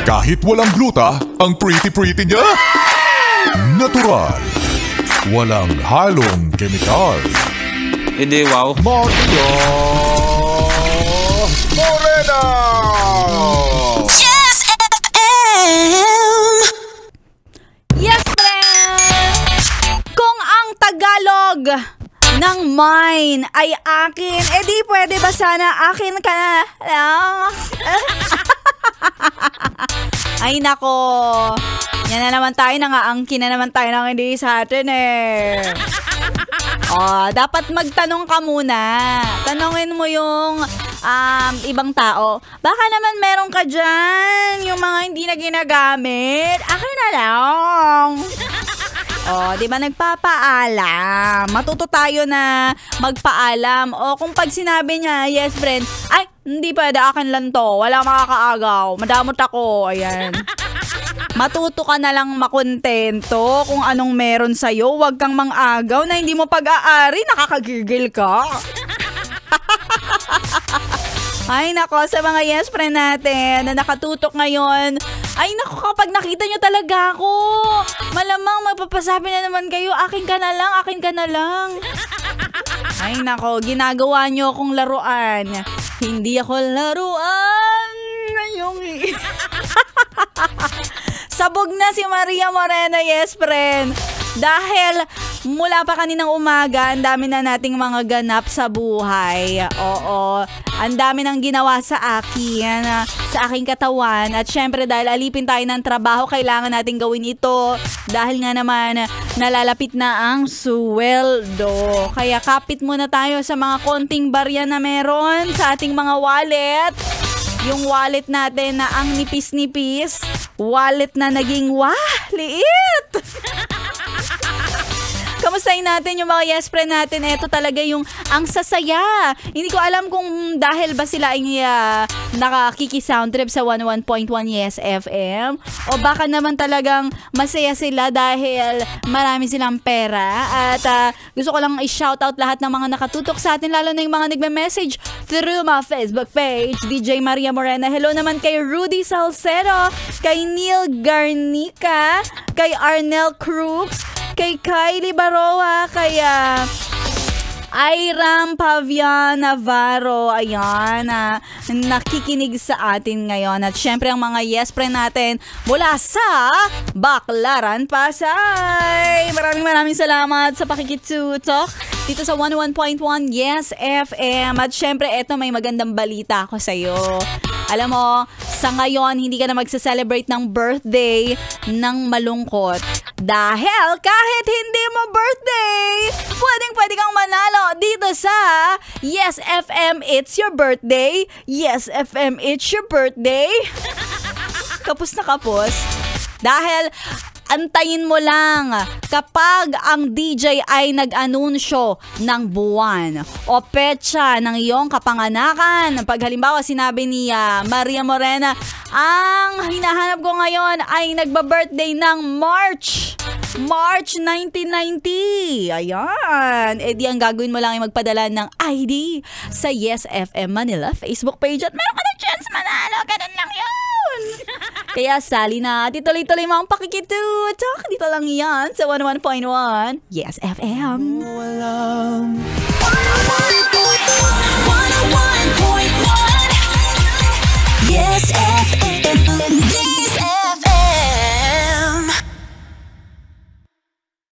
Kahit walang gluta, ang pretty-pretty niya. Natural. Walang halong kemikal. Hindi, wow. Maria Morena! Yes, FM! Yes, friend! Kung ang Tagalog ng mine ay akin, edi pwede ba sana akin ka na lang? Ay nako, yan na naman tayo, nangaangkin na naman tayo ng hindi sa atin eh. Dapat magtanong ka muna. Tanongin mo yung ibang tao. Baka naman meron ka dyan, yung mga hindi na ginagamit. Akin na lang. Di ba nagpapaalam? Matuto tayo na magpaalam. Kung pag sinabi niya, yes friend, ay, hindi pwede, akin lang to. Wala makakaagaw. Madamot ako. Ayan. Matuto ka na lang makontento kung anong meron sa'yo. Huwag kang mang-agaw na hindi mo pag-aari. Nakakagigil ka. Ay, nako, sa mga yes friend natin na nakatutok ngayon. Ay, nako, kapag nakita nyo talaga ako, malamang magpapasabi na naman kayo, akin ka na lang, akin ka na lang. Ay, nako, ginagawa nyo akong laruan. Hindi ako laruan. Sabog na si Maria Morena, yes friend. Dahil mula pa kaninang umaga, ang dami na nating mga ganap sa buhay. Oo, ang dami nang ginawa sa akin, sa aking katawan. At syempre dahil alipin tayo ng trabaho, kailangan nating gawin ito. Dahil nga naman, nalalapit na ang sweldo. Kaya kapit muna tayo sa mga konting barya na meron sa ating mga wallet. Yung wallet natin na ang nipis-nipis. Wallet na naging, liit! Kamustahin natin yung mga yes friend natin. Ito talaga yung ang sasaya. Hindi ko alam kung dahil ba sila ay nakakiki-sound trip sa 101.1 Yes FM. O baka naman talagang masaya sila dahil marami silang pera. At gusto ko lang i-shoutout lahat ng mga nakatutok sa atin. Lalo na yung mga nagme-message through my Facebook page. DJ Maria Morena. Hello naman kay Rudy Salcero. Kay Neil Garnica. Kay Arnel Crooks. Kay Kylie Baroa, kay Iram Pavian Navarro, ayan, nakikinig sa atin ngayon. At syempre ang mga yes friend natin mula sa Baclaran, Pasay. Maraming salamat sa pakikitutok dito sa 101.1 Yes FM. At syempre eto, may magandang balita ako sa'yo. Alam mo, sa ngayon, hindi ka na magsa-celebrate ng birthday ng malungkot. Dahil kahit hindi mo birthday, pwedeng kang manalo dito sa Yes FM, it's your birthday. Yes FM, it's your birthday. Kapos na kapos. Dahil antayin mo lang kapag ang DJ ay nag-anunsyo ng buwan o petsa ng iyong kapanganakan. Pag halimbawa sinabi ni Maria Morena, ang hinahanap ko ngayon ay nagba-birthday ng March 1990. Ayan. E di ang gagawin mo lang ay magpadala ng ID sa Yes FM Manila Facebook page at meron ka ng chance manalo. Ganun lang yun. Kaya sali na. Tuloy-tuloy mo ang pakikitutok. Dito lang yan sa 101.1 Yes FM. 101.1 Yes FM.